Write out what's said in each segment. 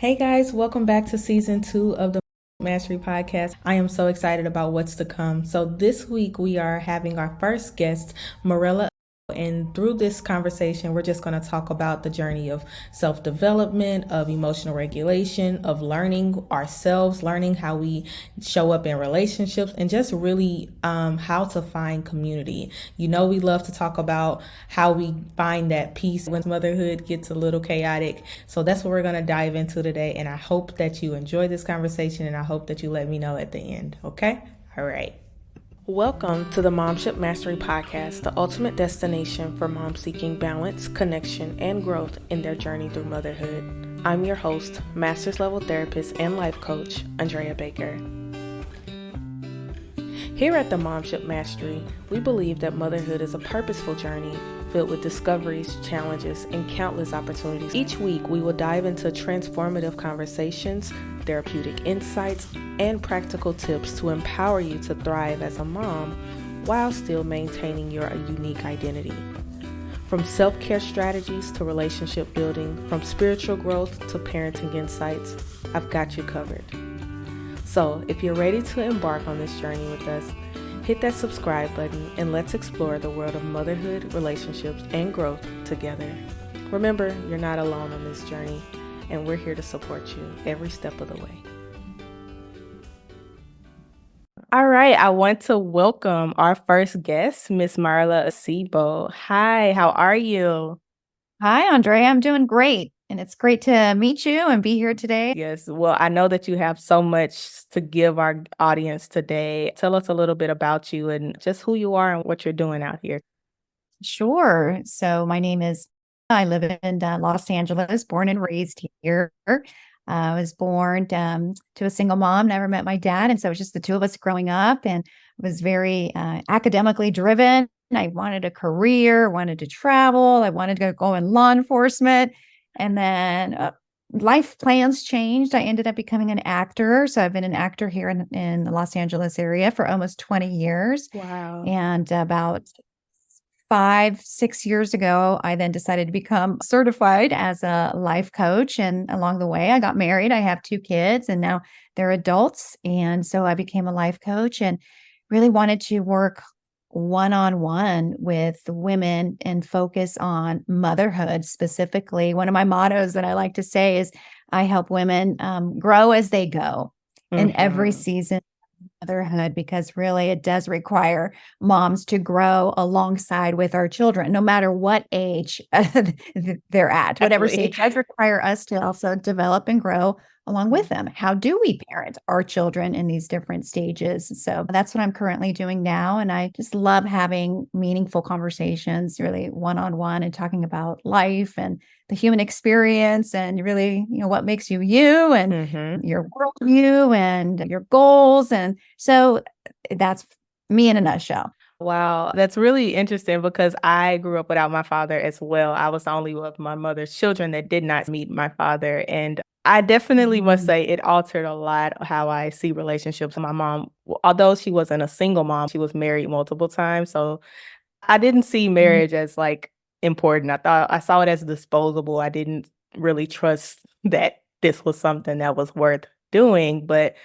Hey guys, welcome back to season 2 of the Mastery Podcast. I am so excited about what's to come. So this week we are having our first guest, Mirella. And through this conversation, we're just going to talk about the journey of self-development, of emotional regulation, of learning ourselves, learning how we show up in relationships, and just really how to find community. You know, we love to talk about how we find that peace when motherhood gets a little chaotic. So that's what we're going to dive into today. And I hope that you enjoy this conversation, and I hope that you let me know at the end. Okay? All right. Welcome to the Momship Mastery Podcast, the ultimate destination for moms seeking balance, connection, and growth in their journey through motherhood. I'm your host, master's level therapist and life coach, Andrea Baker. Here at the Momship Mastery, we believe that motherhood is a purposeful journey filled with discoveries, challenges, and countless opportunities. Each week, we will dive into transformative conversations, therapeutic insights, and practical tips to empower you to thrive as a mom while still maintaining your unique identity. From self-care strategies to relationship building, from spiritual growth to parenting insights, I've got you covered. So, if you're ready to embark on this journey with us, hit that subscribe button and let's explore the world of motherhood, relationships, and growth together. Remember, you're not alone on this journey, and we're here to support you every step of the way. All right, I want to welcome our first guest, Miss Mirella Acebo. Hi, how are you? Hi, Andrea. I'm doing great. And it's great to meet you and be here today. Yes, well, I know that you have so much to give our audience today. Tell us a little bit about you and just who you are and what you're doing out here. Sure. So my name is, I live in Los Angeles, born and raised here. I was born to a single mom, never met my dad. And so it was just the two of us growing up and was very academically driven. I wanted a career, wanted to travel. I wanted to go in law enforcement. And then life plans changed. I ended up becoming an actor. So I've been an actor here in the Los Angeles area for almost 20 years. Wow. And about 5-6 years ago, I then decided to become certified as a life coach. And along the way, I got married. I have 2 kids and now they're adults. And so I became a life coach and really wanted to work one-on-one with women and focus on motherhood specifically. One of my mottos that I like to say is I help women grow as they go in every season motherhood, because really it does require moms to grow alongside with our children, no matter what age they're at, whatever stage. It does require us to also develop and grow along with them. How do we parent our children in these different stages? So that's what I'm currently doing now. And I just love having meaningful conversations, really one-on-one, and talking about life and the human experience and really, what makes you you and your worldview and your goals. And so that's me in a nutshell. Wow, that's really interesting because I grew up without my father as well. I was the only one of my mother's children that did not meet my father. And I definitely must say it altered a lot how I see relationships. My mom, although she wasn't a single mom, she was married multiple times. So I didn't see marriage as like important. I saw it as disposable. I didn't really trust that this was something that was worth doing. But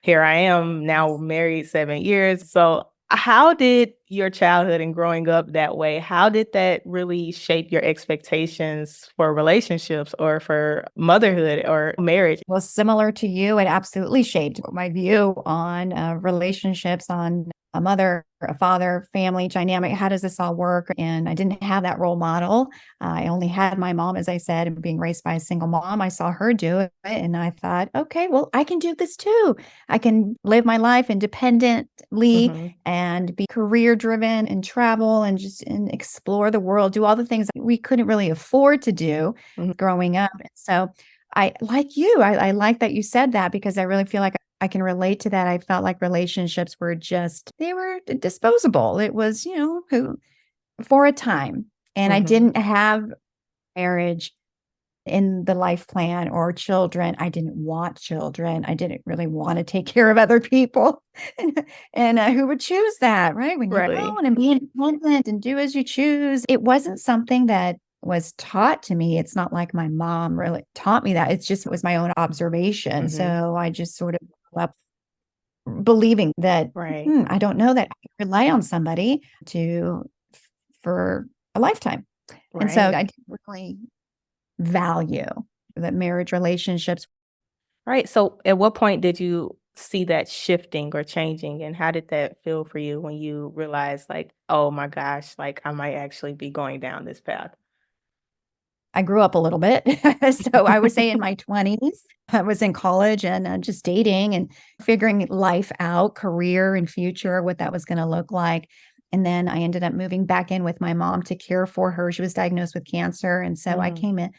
here I am now married 7 years. So how did your childhood and growing up that way, how did that really shape your expectations for relationships or for motherhood or marriage? Well, similar to you, it absolutely shaped my view on relationships, on a mother, a father, family dynamic. How does this all work? And I didn't have that role model. I only had my mom, as I said, being raised by a single mom. I saw her do it. And I thought, okay, well, I can do this too. I can live my life independently and be career driven and travel and just explore the world, do all the things that we couldn't really afford to do growing up. So I like you. I like that you said that because I really feel like I can relate to that. I felt like relationships were they were disposable. It was, for a time. And I didn't have marriage in the life plan or children. I didn't want children. I didn't really want to take care of other people. And who would choose that, right? When you're grown and be independent and do as you choose. It wasn't something that was taught to me. It's not like my mom really taught me that. It was my own observation. Mhm. So I just sort of grew up believing that, Right. I don't know that I can rely on somebody to for a lifetime. And so Right. I didn't really value that marriage relationships. Right. So at what point did you see that shifting or changing, and how did that feel for you when you realized like, "Oh my gosh, like I might actually be going down this path?" I grew up a little bit. So I would say in my 20s, I was in college and just dating and figuring life out, career and future, what that was going to look like. And then I ended up moving back in with my mom to care for her. She was diagnosed with cancer. And so I Mm, came, and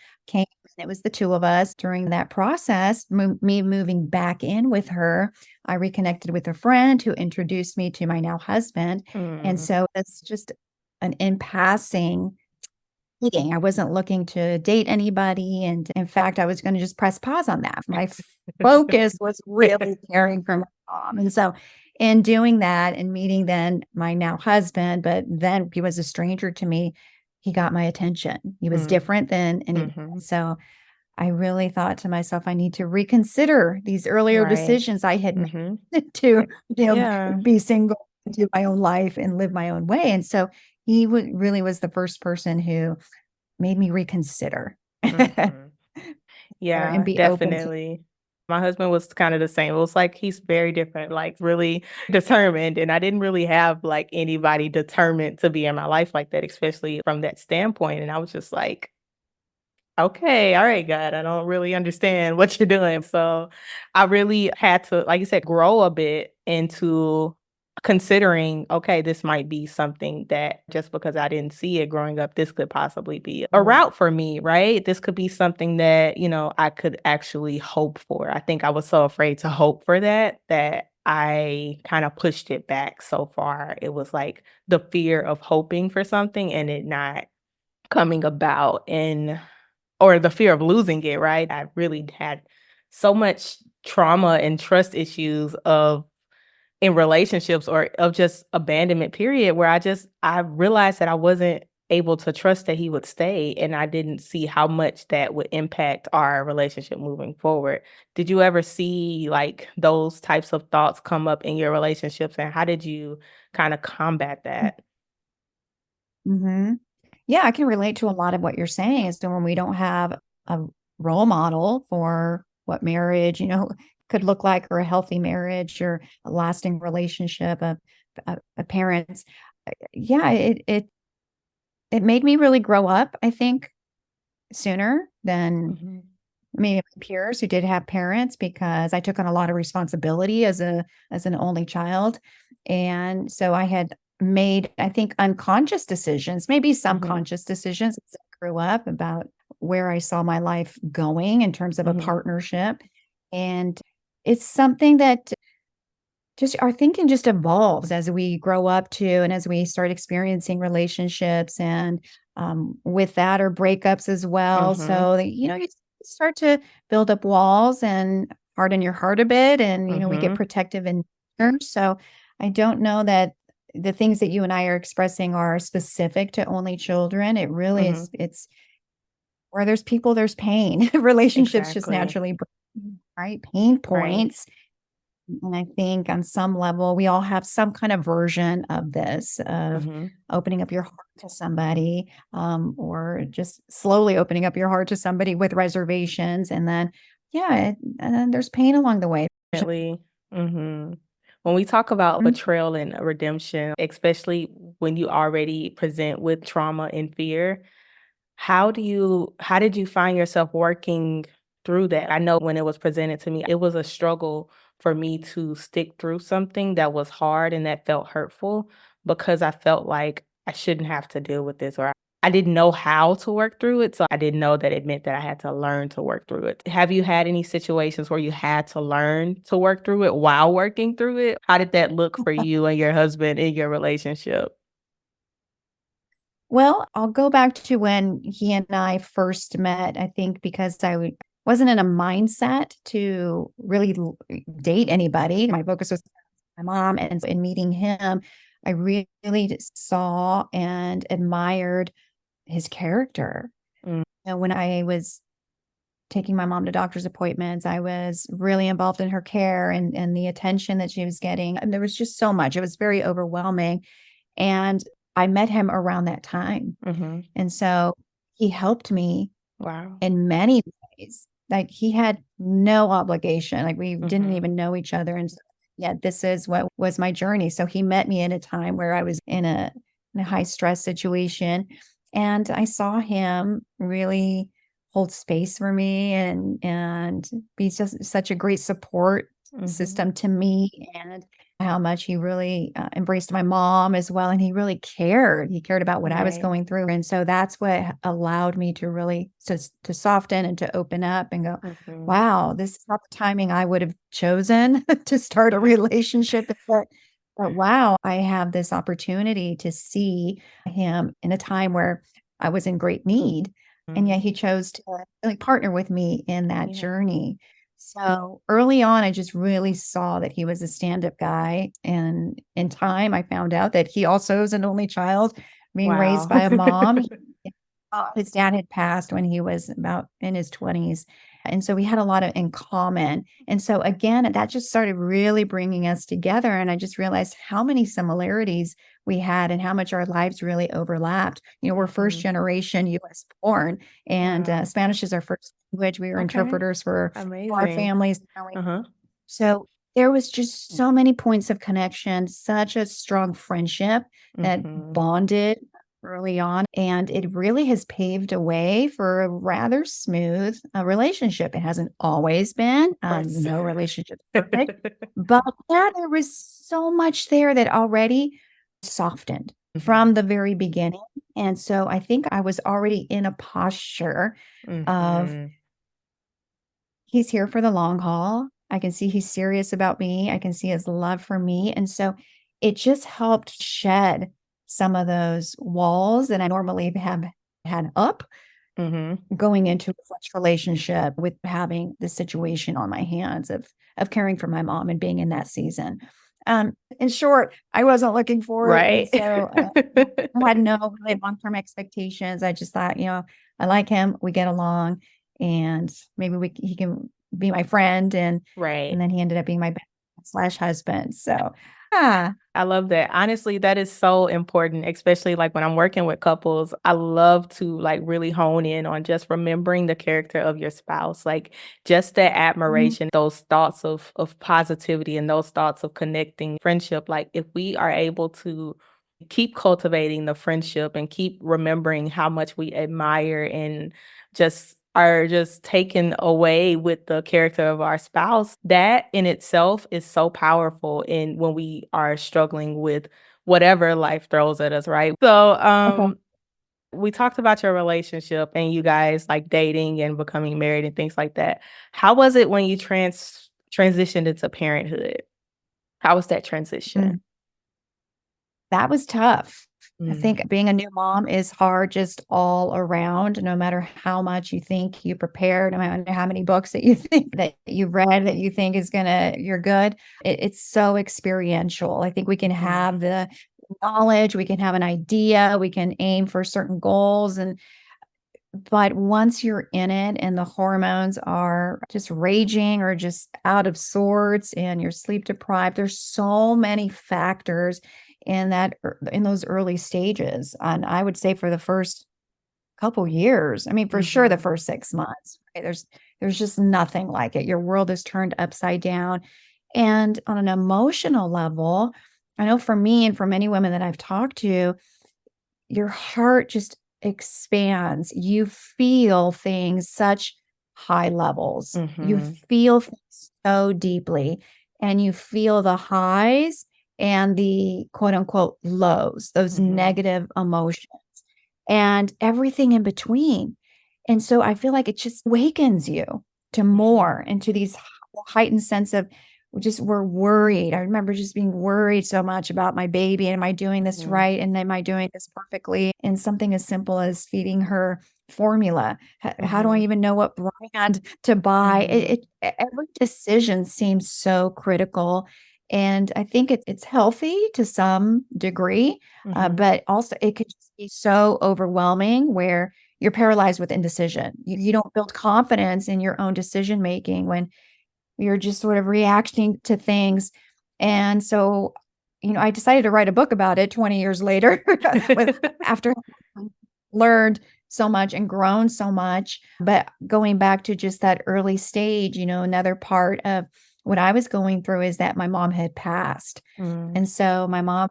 it was the two of us during that process. Me moving back in with her, I reconnected with a friend who introduced me to my now husband. And mm. so it's just an in passing dating. I wasn't looking to date anybody, and in fact, I was gonna just press pause on that. My focus was really caring for my mom, and so in doing that and meeting then my now husband, but then he was a stranger to me, he got my attention. He was Mm, different than any, mhm. so I really thought to myself, "I need to reconsider these earlier Right. decisions I had Mhm. made to, Yeah. be single, do my own life, and live my own way," and so he really was the first person who made me reconsider Mhm. and Yeah, be open to. definitely. My husband was kind of the same. It was like he's very different, like really determined. And I didn't really have like anybody determined to be in my life like that, especially from that standpoint. And I was just like, okay, all right, God, I don't really understand what you're doing. So I really had to, like you said, grow a bit into considering, okay, this might be something that just because I didn't see it growing up, this could possibly be a route for me, right? This could be something that, I could actually hope for. I think I was so afraid to hope for that I kind of pushed it back so far. It was like the fear of hoping for something and it not coming about. And or the fear of losing it, right? I really had so much trauma and trust issues of in relationships or of just abandonment period where I realized that I wasn't able to trust that he would stay and I didn't see how much that would impact our relationship moving forward. Did you ever see like those types of thoughts come up in your relationships and how did you kind of combat that? Mhm. Yeah, I can relate to a lot of what you're saying is that when we don't have a role model for what marriage, could look like or a healthy marriage or a lasting relationship, a parents. Yeah, it made me really grow up, I think, sooner than Mhm. maybe my peers who did have parents because I took on a lot of responsibility as an only child. And so I had made, I think, unconscious decisions, maybe some Mhm. conscious decisions as I grew up about where I saw my life going in terms of a Mhm. partnership. And it's something that just our thinking just evolves as we grow up to and as we start experiencing relationships and, with that or breakups as well. Mhm. So that, you start to build up walls and harden your heart a bit and, we get Mhm. protective in nature. So I don't know that the things that you and I are expressing are specific to only children. It really is, Mhm. it's where there's people, there's pain. Relationships just Exactly. naturally bring, right? Pain Right. points, and I think on some level, we all have some kind of version of this, of Mhm. opening up your heart to somebody, or just slowly opening up your heart to somebody with reservations. And then, yeah, and then there's pain along the way. Definitely. Mhm. When we talk about Mhm. betrayal and redemption, especially when you already present with trauma and fear, how did you find yourself working through that? I know when it was presented to me, it was a struggle for me to stick through something that was hard and that felt hurtful because I felt like I shouldn't have to deal with this or I didn't know how to work through it. So I didn't know that it meant that I had to learn to work through it. Have you had any situations where you had to learn to work through it while working through it? How did that look for you and your husband in your relationship? Well, I'll go back to when he and I first met, I think because wasn't in a mindset to really date anybody. My focus was my mom, and so in meeting him, I really just saw and admired his character. Mm. And when I was taking my mom to doctor's appointments, I was really involved in her care and the attention that she was getting, and there was just so much. It was very overwhelming, and I met him around that time, Mhm. and so he helped me Wow. in many ways. Like, he had no obligation, like, we didn't Mhm. even know each other, and yet this is what was my journey. So he met me at a time where I was in a high stress situation, and I saw him really hold space for me and be just such a great support Mhm. system to me, and how much he really, embraced my mom as well, and he really cared. He cared about what I was Right. going through, and so that's what allowed me to really to soften and to open up and go, Mhm. "Wow, this is not the timing I would have chosen to start a relationship," but wow, I have this opportunity to see him in a time where I was in great need, and yet Mhm. he chose to, like, partner with me in that Yeah. journey. So, early on, I just really saw that he was a stand-up guy, and in time, I found out that he also is an only child being raised Wow. by a mom. His dad had passed when he was about in his 20s, and so we had a lot of in common, and so, again, that just started really bringing us together, and I just realized how many similarities we had and how much our lives really overlapped. We're first Mhm. generation US born, and, Wow. Spanish is our first language. We were Okay. interpreters for our Amazing. families. Uh-huh. So, there was just so many points of connection, such a strong friendship that Mhm. bonded early on, and it really has paved a way for a rather smooth, relationship. It hasn't always been, Course. no relationship's perfect, but yeah, there was so much there that already softened from Mhm. the very beginning, and so I think I was already in a posture of Mhm. he's here for the long haul. I can see he's serious about me. I can see his love for me. And so it just helped shed some of those walls that I normally have had up Mhm. going into a fresh relationship with having the situation on my hands of caring for my mom and being in that season. In short, I wasn't looking for it. And Right. so I had no really long-term expectations. I just thought, I like him, we get along, and maybe he can be my friend, and Right. then he ended up being my slash husband. So, yeah. I love that. Honestly, that is so important, especially like when I'm working with couples. I love to like really hone in on just remembering the character of your spouse, like just that Mhm. admiration, those thoughts of positivity and those thoughts of connecting friendship. Like if we are able to keep cultivating the friendship and keep remembering how much we admire and just are just taken away with the character of our spouse, that in itself is so powerful in when we are struggling with whatever life throws at us, right? So, Okay. we talked about your relationship and you guys like dating and becoming married and things like that. How was it when you transitioned into parenthood? How was that transition? Mm. That was tough. I Mm. think being a new mom is hard just all around, no matter how much you think you prepared, no matter how many books that you think that you've read that you think is you're good. It's so experiential. I think we can Mhm. have the knowledge, we can have an idea, we can aim for certain goals, but once you're in it and the hormones are just raging or just out of sorts and you're sleep deprived, there's so many factors in those early stages. And I would say for the first couple years, I mean, for sure the Mhm. first 6 months, right? There's just nothing like it. Your world is turned upside down. And on an emotional level, I know for me and for many women that I've talked to, your heart just expands. You feel things such high levels. You Mhm. feel things so deeply, and you feel the highs and the quote unquote lows, those Mhm. negative emotions and everything in between. And so I feel like it just wakens you to Mhm. more and to these heightened sense of just we're worried. I remember just being worried so much about my baby. Am I doing this Mhm. right? And am I doing this perfectly? And something as simple as feeding her formula. How do I Mhm. even know what brand to buy? Mhm. Every decision seems so critical. And I think it's healthy to some degree, Mhm. but also it could just be so overwhelming where you're paralyzed with indecision. You don't build confidence in your own decision making when you're just sort of reacting to things. And so, I decided to write a book about it 20 years later with after having learned so much and grown so much. But going back to just that early stage, another part of what I was going through is that my mom had passed. Mm, And so my mom,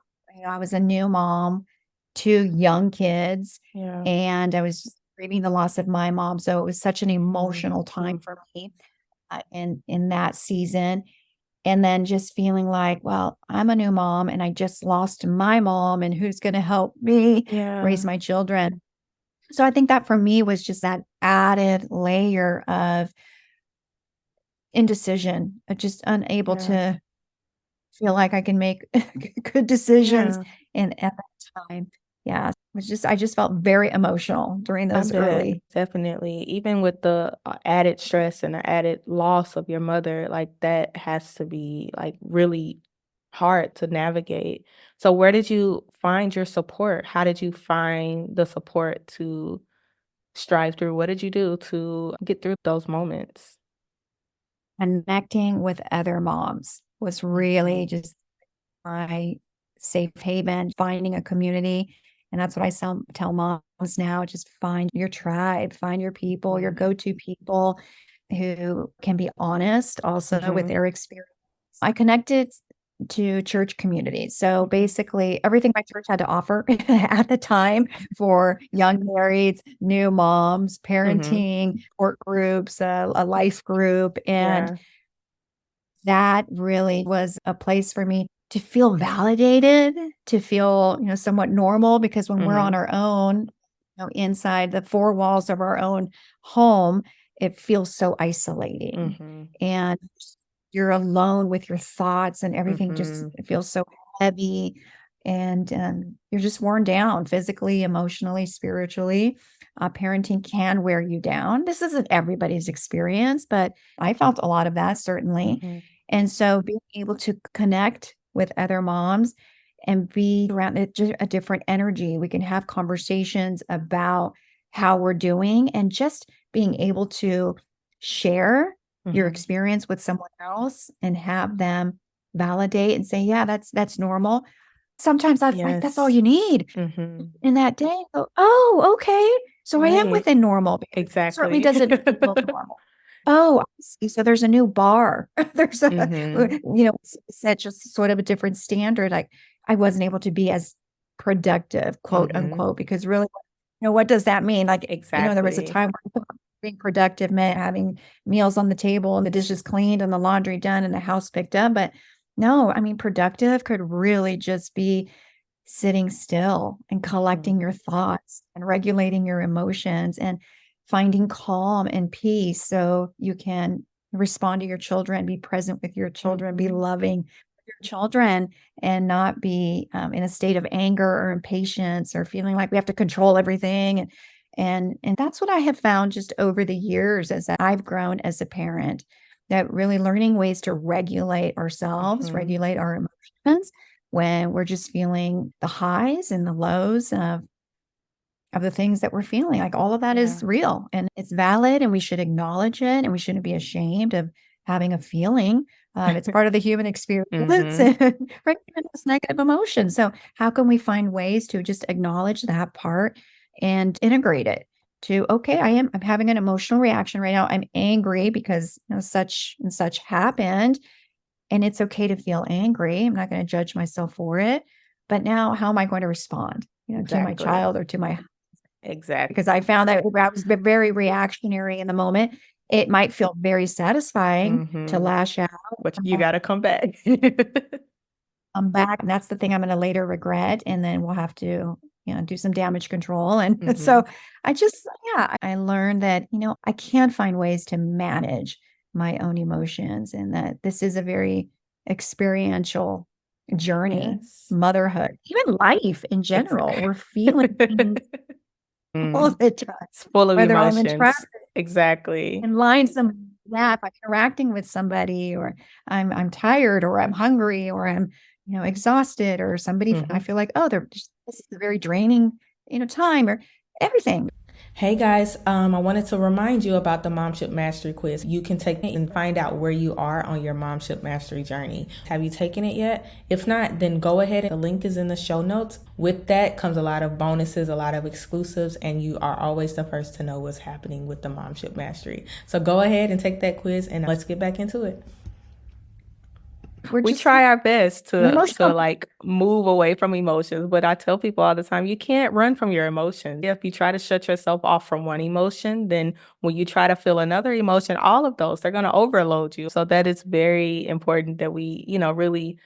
I was a new mom, two young kids, yeah. and I was grieving the loss of my mom. So it was such an Mm, emotional time for me in that season. And then just feeling like, well, I'm a new mom and I just lost my mom, and who's going to help me raise yeah. my children? So I think that for me was just that added layer of indecision, just unable Yeah. to feel like I can make good decisions Yeah. at that time. Yeah, I just felt very emotional during I those bet, early. definitely. Even with the added stress and the added loss of your mother, like that has to be like really hard to navigate. So, where did you find your support? How did you find the support to strive through? What did you do to get through those moments? Connecting with other moms was really Mhm, just my safe haven, finding a community. And that's what I tell moms now, just find your tribe, find your people, your mhm, go-to people who can be honest also with mhm, their experience. I connected to church communities. So mhm, basically everything my church had to offer at the time for young marrieds, new moms, mhm. parenting, work groups, a life group. And Yeah. that really was a place for me to feel validated, to feel, somewhat normal, because when we're on Mhm, our own, inside the four walls of our own home, it feels so isolating. mhm, And you're alone with your thoughts and everything just mhm, it feels so heavy, and you're just worn down physically, emotionally, spiritually. Parenting can wear you down. This isn't everybody's experience, but I felt a lot of that certainly. mhm, And so being able to connect with other moms and be around it, just a different energy. We can have conversations about how we're doing, and just being able to share your mhm. experience with someone else and have them validate and say, yeah, that's normal. Sometimes that's all Yes. you need Mhm. in that day. Go, oh, okay. So I am Right. within normal, because it certainly Exactly. doesn't feel normal. Oh, I see. So there's a new bar. There's a, Mhm, set just sort of a different standard. Like, I wasn't able to be as productive, quote mhm. unquote, because really, what does that mean? Like, there was a Exactly. time where I thought being productive meant having meals on the table and the dishes cleaned and the laundry done and the house picked up. But no, I mean, productive could really just be sitting still and collecting Mhm, your thoughts and regulating your emotions and finding calm and peace so you can respond to your children, be present with your children, be mhm. loving with your children, and not be in a state of anger or impatience or feeling like we have to control everything. And that's what I have found just over the years as I've grown as a parent, that really learning ways to regulate ourselves, Mhm. regulate our emotions when we're just feeling the highs and the lows of the things that we're feeling. Like, all of that is Yeah. real and it's valid, and we should acknowledge it, and we shouldn't be ashamed of having a feeling. It's part of the human experience, Mhm, and recognize those negative emotions. So how can we find ways to just acknowledge that part and integrate it to, okay, I'm having an emotional reaction right now. I'm angry because such and such happened, and it's okay to feel angry. I'm not going to judge myself for it. But now, how am I going to respond, to my exactly. child or to my, because Exactly. I found that if I was very reactionary in the moment, it might feel very satisfying to Mhm. lash out, But you gotta come back. come back. And that's the thing I'm going to later regret. And then we'll have to, do some damage control. And so Mhm. I learned that, I can find ways to manage my own emotions, and that this is a very experiential journey, Yes. motherhood, even life in general. Exact We're feeling things all Mm. the time, It's full of whether I'm in emotions. traffic, Exactly. in line, if I'm interacting with somebody, or I'm tired, or I'm hungry, or I'm, exhausted, or somebody I Mhm. feel like, oh, this is a very draining, time, or everything. Hey guys, I wanted to remind you about the Momship Mastery Quiz. You can take it and find out where you are on your Momship Mastery journey. Have you taken it yet? If not, then go ahead. The link is in the show notes. With that comes a lot of bonuses, a lot of exclusives, and you are always the first to know what's happening with the Momship Mastery. So go ahead and take that quiz and let's get back into it. We try our best We're to emotional. like move away from emotions, but I tell people all the time, you can't run from your emotions. If you try to shut yourself off from one emotion, then when you try to feel another emotion, all of those, they're going to overload you. So that is very important that we, really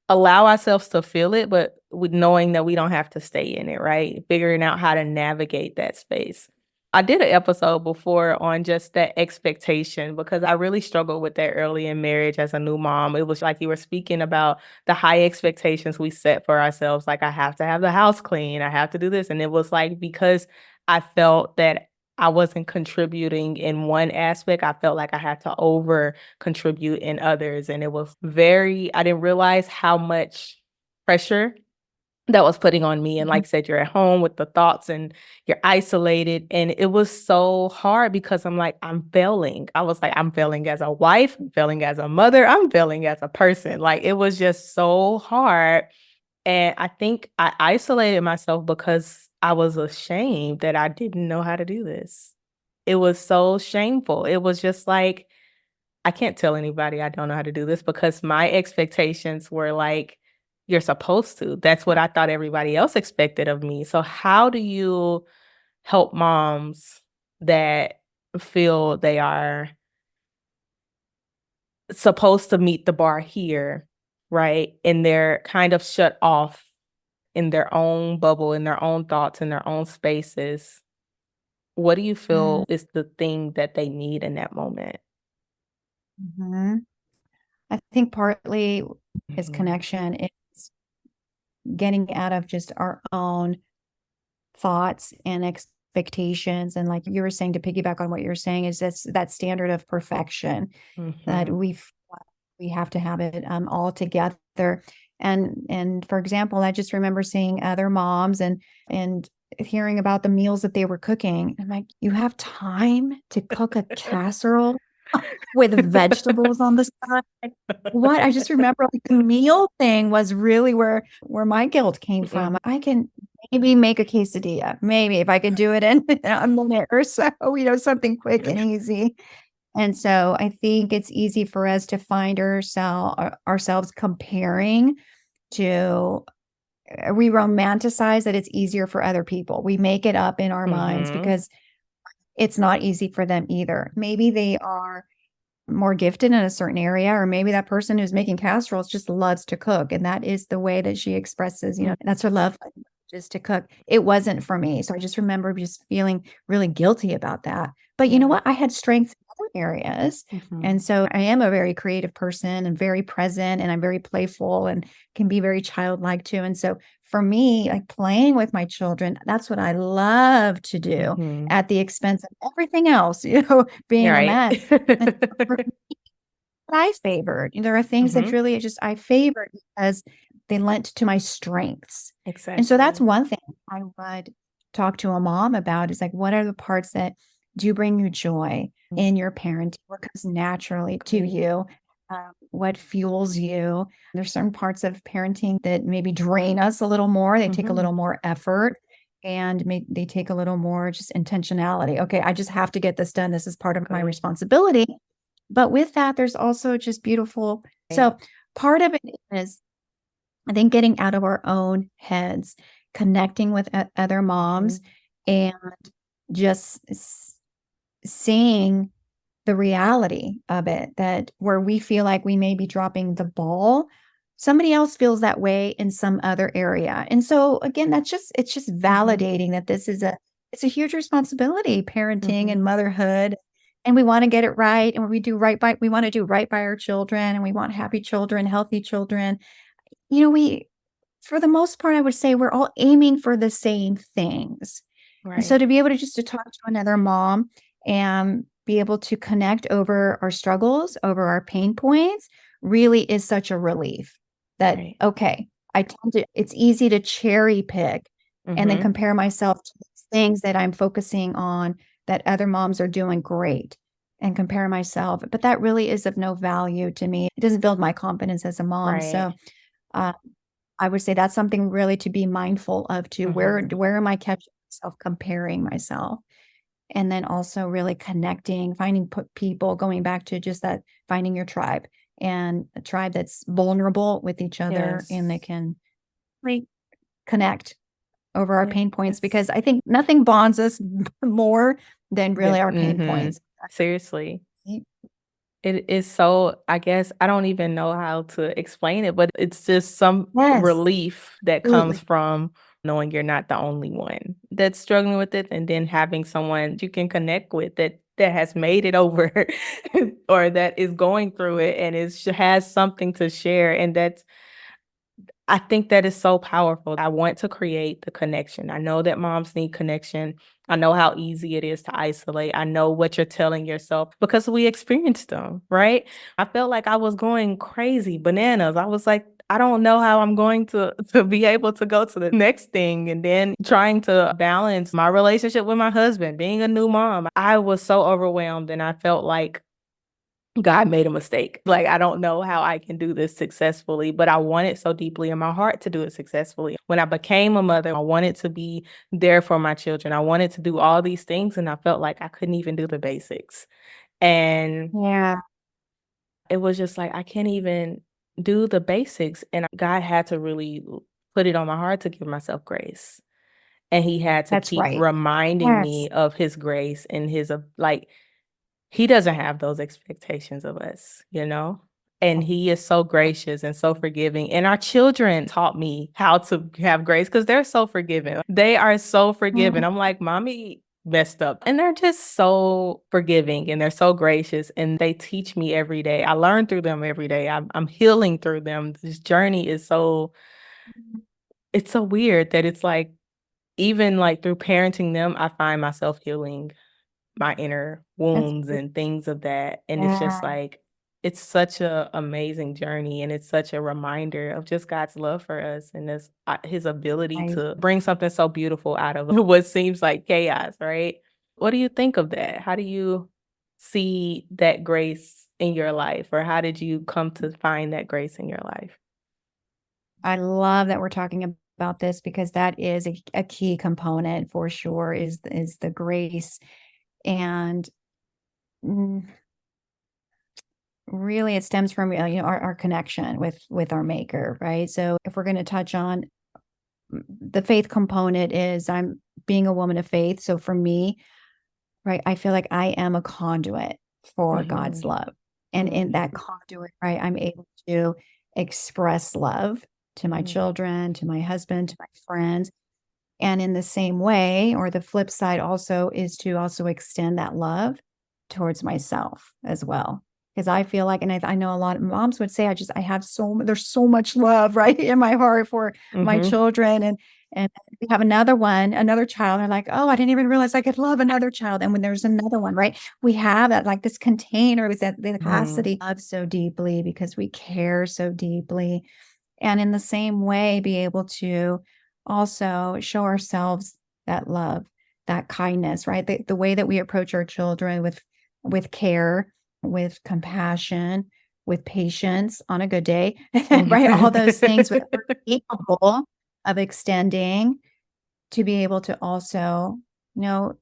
allow ourselves to feel it, but with knowing that we don't have to stay in it, right? Figuring out how to navigate that space. I did an episode before on just that expectation because I really struggled with that early in marriage as a new mom. It was like you were speaking about the high expectations we set for ourselves. Like, I have to have the house clean, I have to do this. And it was like because I felt that I wasn't contributing in one aspect, I felt like I had to over contribute in others. And it was I didn't realize how much pressure that was putting on me. And like I said, you're at home with the thoughts and you're isolated. And it was so hard because I'm like, I'm failing. I was like, I'm failing as a wife, I'm failing as a mother, I'm failing as a person. Like, it was just so hard. And I think I isolated myself because I was ashamed that I didn't know how to do this. It was so shameful. It was just like, I can't tell anybody I don't know how to do this because my expectations were like, you're supposed to. That's what I thought everybody else expected of me. So, how do you help moms that feel they are supposed to meet the bar here, right? And they're kind of shut off in their own bubble, in their own thoughts, in their own spaces? What do you feel is the thing that they need in that moment? Mm-hmm. I think partly is Mhm. connection. It's getting out of just our own thoughts and expectations. And like you were saying, to piggyback on what you're saying, is that standard of perfection that Mhm. we have to have it all together. And for example, I just remember seeing other moms and hearing about the meals that they were cooking. I'm like, you have time to cook a casserole with vegetables on the side? What? I just remember, like, the meal thing was really where my guilt came from. Mhm. I can maybe make a quesadilla, maybe if I could do it in a minute or so, something quick and easy. And so I think it's easy for us to find ourselves comparing to we romanticize that it's easier for other people. We make it up in our minds Mhm. because it's not easy for them either. Maybe they are more gifted in a certain area, or maybe that person who's making casseroles just loves to cook, and that is the way that she expresses, that's her love language, is to cook. It wasn't for me, so I just remember just feeling really guilty about that. But you know Yeah. what? I had strengths in other areas, and Mhm. so I am a very creative person and very present, and I'm very playful and can be very childlike too. And so for me, like playing with my children, that's what I love to do Mhm. at the expense of everything else, You're being a right. mess. And so for what I favored. There are things that Mhm. really I favored because they lent to my strengths. And so that's Exactly. one thing I would talk to a mom about, is like, what are the parts that do bring you joy Mm, in your parenting? What comes naturally to great. you? What fuels you? There's certain parts of parenting that maybe drain us a little more. They take a Mhm. little more effort, and they take a little more just intentionality. Okay, I just have to get this done. This is part of my Great. responsibility. But with that, there's also just beautiful. Right. So part of it is, I think, getting out of our own heads, connecting with other moms, Mhm. and just seeing the reality of it, that where we feel like we may be dropping the ball, somebody else feels that way in some other area. And so again, it's just Mhm. validating that it's a huge responsibility, parenting and Mhm. motherhood. And we want to get it right. And we want to do right by our children, and we want happy children, healthy children. We, for the most part, I would say we're all aiming for the same things. And so Right. to be able to talk to another mom and be able to connect over our struggles, over our pain points, really is such a relief that, Right. okay, it's easy to cherry pick and then Mhm. compare myself to things that I'm focusing on that other moms are doing great and compare myself, but that really is of no value to me. It doesn't build my confidence as a mom. Right. So, uh, I would say that's something really to be mindful of too. Mhm. Where am I catching myself comparing myself? And then also really connecting, finding people, going back to just that finding your tribe and a tribe that's vulnerable with each other and they Yes. can really connect over our pain points Yes. because I think nothing bonds us more than really our pain Mhm. points. Seriously. Right? It is so I guess I don't even know how to explain it, but it's just some Yes, relief that comes absolutely. from knowing you're not the only one that's struggling with it, and then having someone you can connect with that has made it over or that is going through it and has something to share, and that's I think that is so powerful. I want to create the connection. I know that moms need connection. I know how easy it is to isolate. I know what you're telling yourself because we experienced them, right? I felt like I was going crazy bananas. I was like, I don't know how I'm going to be able to go to the next thing and then trying to balance my relationship with my husband, being a new mom. I was so overwhelmed and I felt like God made a mistake. Like, I don't know how I can do this successfully, but I wanted so deeply in my heart to do it successfully. When I became a mother, I wanted to be there for my children. I wanted to do all these things, and I felt like I couldn't even do the basics. And Yeah, it was just like, I can't even do the basics. And God had to really put it on my heart to give myself grace. And He had to that's keep right. reminding Yes. me of His grace and His, like, He doesn't have those expectations of us, you know? And he is so gracious and so forgiving. And our children taught me how to have grace because 'cause they're so forgiving. They are so forgiving. Mhm. I'm like, "Mommy messed up." And they're just so forgiving and they're so gracious and they teach me every day. I learn through them every day. I'm healing through them. This journey is so it's so weird that it's like even like through parenting them, I find myself healing my inner That's wounds good. and things of that, and it's just Yeah, like it's such a amazing journey, and it's such a reminder of just God's love for us and his ability right. to bring something so beautiful out of what seems like chaos, right? What do you think of that? How do you see that grace in your life, or how did you come to find that grace in your life? I love that we're talking about this because that is a key component for sure is the grace and mm, really it stems from our connection with our maker, right? So if we're going to touch on the faith component is I'm being a woman of faith. So for me, right, I feel like I am a conduit for God's Mhm. love. And in that Mhm. conduit, right, I'm able to express love to my Mhm. children, to my husband, to my friends. And in the same way, or the flip side also is to also extend that love towards myself as well. Because I feel like, and I know a lot of moms would say, I have there's so much love, right, in my heart for my Mhm. children. And we have another child. They're like, oh, I didn't even realize I could love another child. And when there's another one, right, we have that like this container with that the Mhm. capacity love so deeply because we care so deeply and in the same way, be able to also show ourselves that love, that kindness, right? The way that we approach our children with care, with compassion, with patience on a good day, right? All those things that we're capable of extending to be able to also, you know,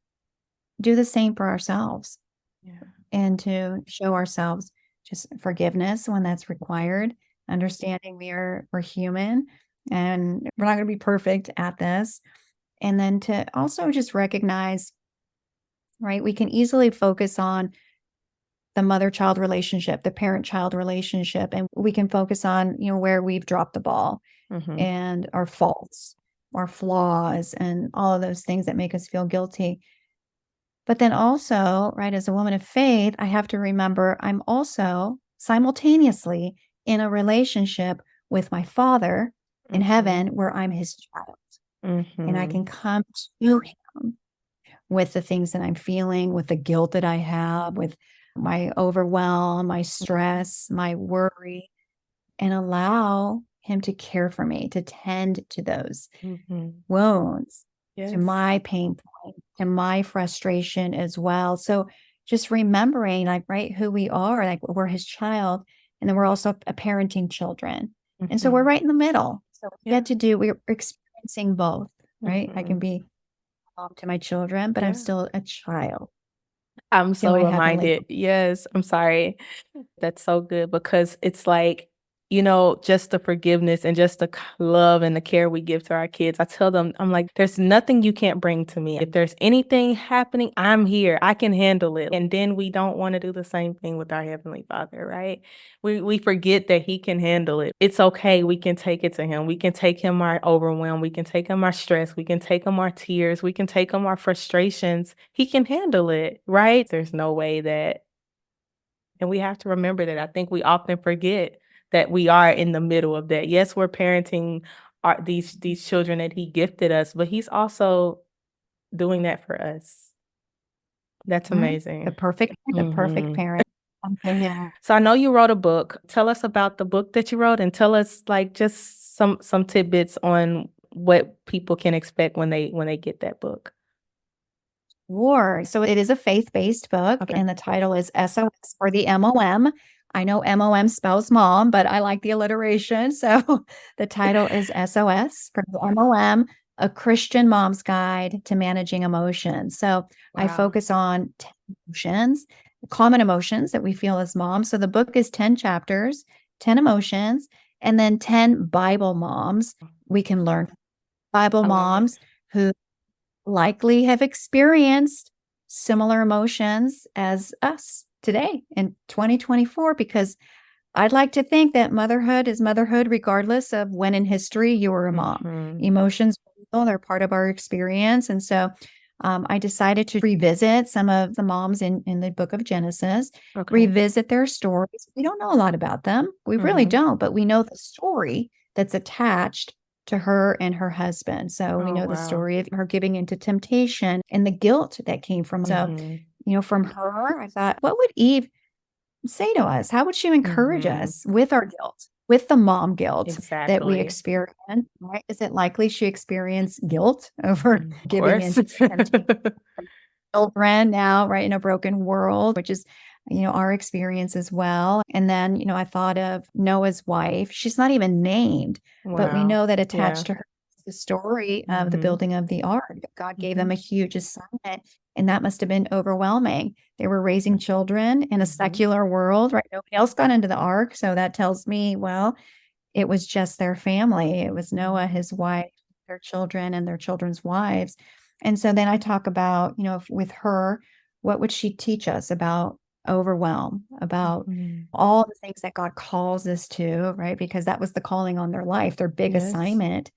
do the same for ourselves Yeah. and to show ourselves just forgiveness when that's required, understanding we're human and we're not going to be perfect at this. And then to also just recognize, right, we can easily focus on the mother child relationship, the parent child relationship, and we can focus on, where we've dropped the ball Mhm. and our faults, our flaws, and all of those things that make us feel guilty. But then also, right, as a woman of faith, I have to remember I'm also simultaneously in a relationship with my Father in Mhm. heaven where I'm his child. And I Mhm. can come to him with the things that I'm feeling, with the guilt that I have, with my overwhelm, my stress, my worry, and allow him to care for me, to tend to those Mhm. wounds to Yes. my pain point, to my frustration as well. So just remembering, like, right, who we are, like we're his child, and then we're also a parenting children. And so we're Mhm. right in the middle. So we Yeah. get to do, we're experiencing both, right? I can Mhm. be a mom to my children, but I'm Yeah. still a child I'm to so my heavenly. reminded. Yes, I'm sorry. That's so good because it's like, just the forgiveness and just the love and the care we give to our kids. I tell them, I'm like, there's nothing you can't bring to me. If there's anything happening, I'm here. I can handle it. And then we don't want to do the same thing with our Heavenly Father, right? We forget that He can handle it. It's okay. We can take it to Him. We can take Him our overwhelm. We can take Him our stress. We can take Him our tears. We can take Him our frustrations. He can handle it, right? There's no way that and we have to remember that. I think we often forget that we are in the middle of that. Yes, we're parenting these children that He gifted us, but He's also doing that for us. That's Mhm. amazing. The perfect Mhm. parent. Something, yeah. So I know you wrote a book. Tell us about the book that you wrote and tell us like just some tidbits on what people can expect when they get that book. War. So it is a faith-based book, Okay. and the title is SOS for the MOM. I know MOM spells mom, but I like the alliteration. So the title is SOS for the MOM, a Christian mom's guide to managing emotions. So I Wow. focus on 10 emotions, common emotions that we feel as moms. So the book is 10 chapters, 10 emotions, and then 10 Bible moms we can learn. Bible I love it. moms who likely have experienced similar emotions as us today in 2024, because I'd like to think that motherhood is motherhood regardless of when in history you were a mom. Mhm. Emotions, they're part of our experience. And so I decided to revisit some of the moms in the book of Genesis, Okay. revisit their stories. We don't know a lot about them. We really Mhm. don't, but we know the story that's attached to her and her husband. So we Oh, know the wow. story of her giving into temptation and the guilt that came from. So, Mhm. from her, I thought, what would Eve say to us? How would she encourage Mhm. us with our guilt, with the mom guilt that we Exactly. experience, right? Is it likely she experienced guilt over Of giving course. in temptation? Children now, right, in a broken world, which is, our experience as well. And then, I thought of Noah's wife. She's not even named, but we Wow. know that Yeah. attached to her is the story of the Mhm. building of the ark. God gave them Mhm. a huge assignment, and that must have been overwhelming. They were raising children in a Mhm. secular world, right? Nobody else got into the ark. So that tells me, well, it was just their family. It was Noah, Mhm. his wife, their children, and their children's wives. And so then I talk about, with her, what would she teach us about overwhelm, about Mhm. all the things that God calls us to, right? Because that was the calling on their life. Their big Yes. assignment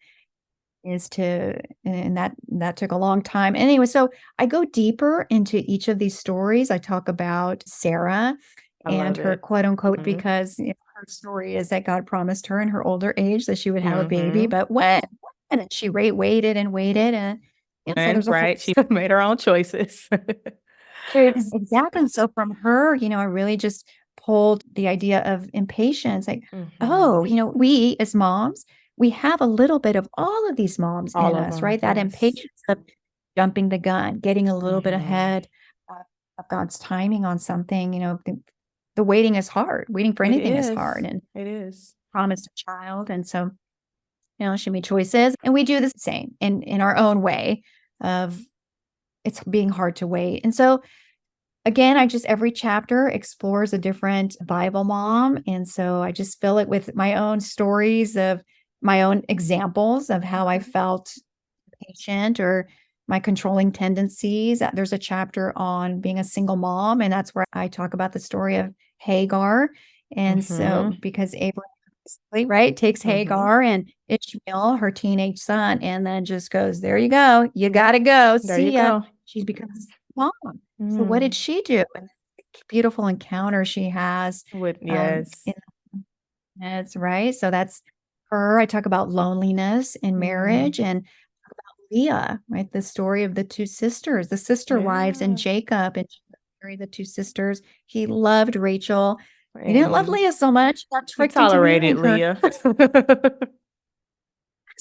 is to, and that took a long time. Anyway, so I go deeper into each of these stories. I talk about Sarah I and love her it. quote unquote, Mhm. because her story is that God promised her in her older age that she would have a baby. Mhm. But when? And she waited and waited. And so And there's a whole right, she made her own choices. exactly. And so from her, I really just pulled the idea of impatience, like, Mhm. oh, we as moms, we have a little bit of all of these moms All in of us, them. right? That Yes. impatience of jumping the gun, getting a little bit Mhm. ahead of God's timing on something. The waiting is hard. Waiting for It anything is hard, is. and It is. promised a child. And so, she made choices, and we do the same in our own way of it's being hard to wait. And so again, I just every chapter explores a different Bible mom, and so I just fill it with my own stories of my own examples of how I felt patient or my controlling tendencies. There's a chapter on being a single mom, and that's where I talk about the story of Hagar. And so Mhm. because Abraham, basically, right, takes Mhm. Hagar and Ishmael, her teenage son, and then just goes, there you go. You gotta go. There you See ya. go. She becomes mom. So what did Mm. she do? And the beautiful encounter she has With in yes. that's right. So that's her. I talk about loneliness in Mm. marriage and Leah, right? The story of the two sisters, the sister wives, and Yeah. Jacob, and married the two sisters. He loved Rachel. He didn't love And Leah so much. Got he tricked into tolerated marrying her. Leah.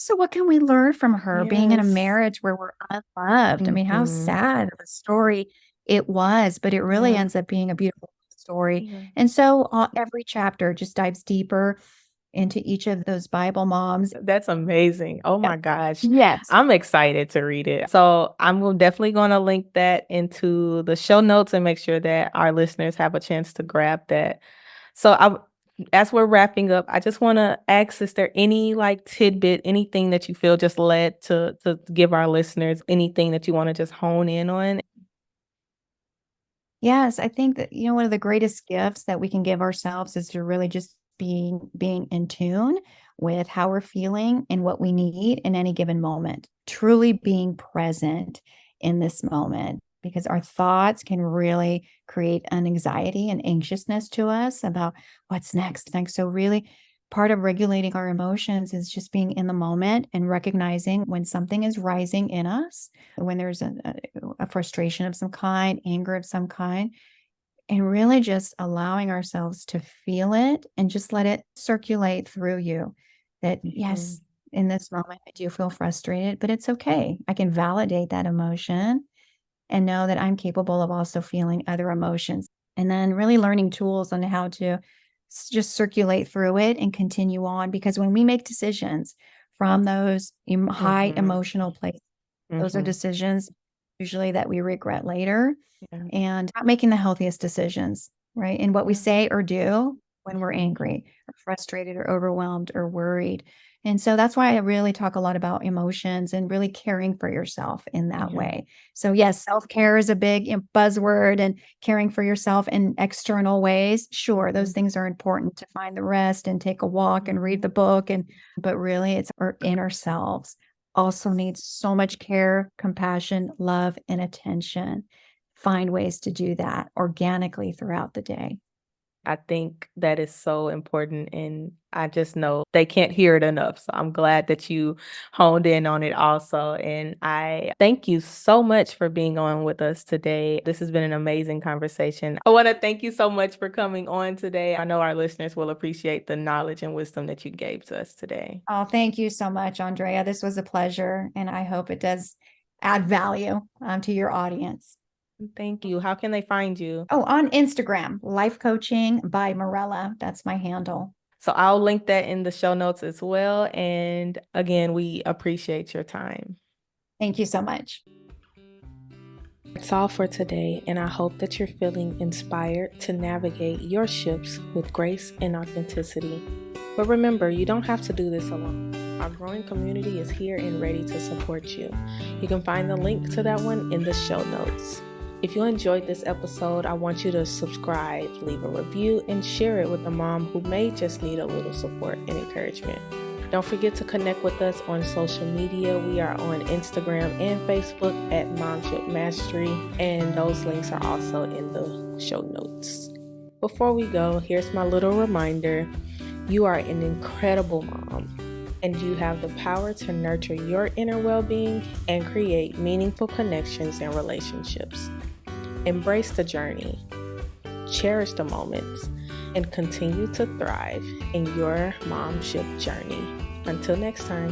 So what can we learn from her being in a Yes. marriage where we're unloved? I mean, how Mhm. sad of a story it was, but it really Yeah. ends up being a beautiful story. Yeah. And so every chapter just dives deeper into each of those Bible moms. That's amazing. Oh Yes. my gosh. Yes. I'm excited to read it. So definitely going to link that into the show notes and make sure that our listeners have a chance to grab that. So as we're wrapping up, I just want to ask, is there any like tidbit, anything that you feel just led to give our listeners, anything that you want to just hone in on? Yes, I think that, one of the greatest gifts that we can give ourselves is to really just being in tune with how we're feeling and what we need in any given moment. Truly being present in this moment because our thoughts can really create an anxiety and anxiousness to us about what's next. So really part of regulating our emotions is just being in the moment and recognizing when something is rising in us, when there's a frustration of some kind, anger of some kind, and really just allowing ourselves to feel it and just let it circulate through you. That, Mhm. yes, in this moment, I do feel frustrated, but it's okay. I can validate that emotion and know that I'm capable of also feeling other emotions. And then really learning tools on how to just circulate through it and continue on. Because when we make decisions from those high Mhm. emotional places, those are Mhm. decisions usually that we regret later Yeah. and not making the healthiest decisions, right? In what we Yeah. say or do when we're Mhm. angry or frustrated or overwhelmed or worried. And so that's why I really talk a lot about emotions and really caring for yourself in that Yeah. way. So, yes, self care is a big buzzword and caring for yourself in external ways. Sure, those Mhm. things are important to find the rest and take a walk and read the book. But really, it's our inner selves also needs so much care, compassion, love, and attention. Find ways to do that organically throughout the day. I think that is so important, and I just know they can't hear it enough. So I'm glad that you honed in on it also. And I thank you so much for being on with us today. This has been an amazing conversation. I want to thank you so much for coming on today. I know our listeners will appreciate the knowledge and wisdom that you gave to us today. Oh, thank you so much, Andrea. This was a pleasure, and I hope it does add value to your audience. Thank you. How can they find you? Oh, on Instagram, Life Coaching by Mirella. That's my handle. So I'll link that in the show notes as well. And again, we appreciate your time. Thank you so much. That's all for today, and I hope that you're feeling inspired to navigate your shifts with grace and authenticity. But remember, you don't have to do this alone. Our growing community is here and ready to support you. You can find the link to that one in the show notes. If you enjoyed this episode, I want you to subscribe, leave a review, and share it with a mom who may just need a little support and encouragement. Don't forget to connect with us on social media. We are on Instagram and Facebook at Momship Mastery, and those links are also in the show notes. Before we go, here's my little reminder. You are an incredible mom, and you have the power to nurture your inner well-being and create meaningful connections and relationships. Embrace the journey, cherish the moments, and continue to thrive in your momship journey. Until next time.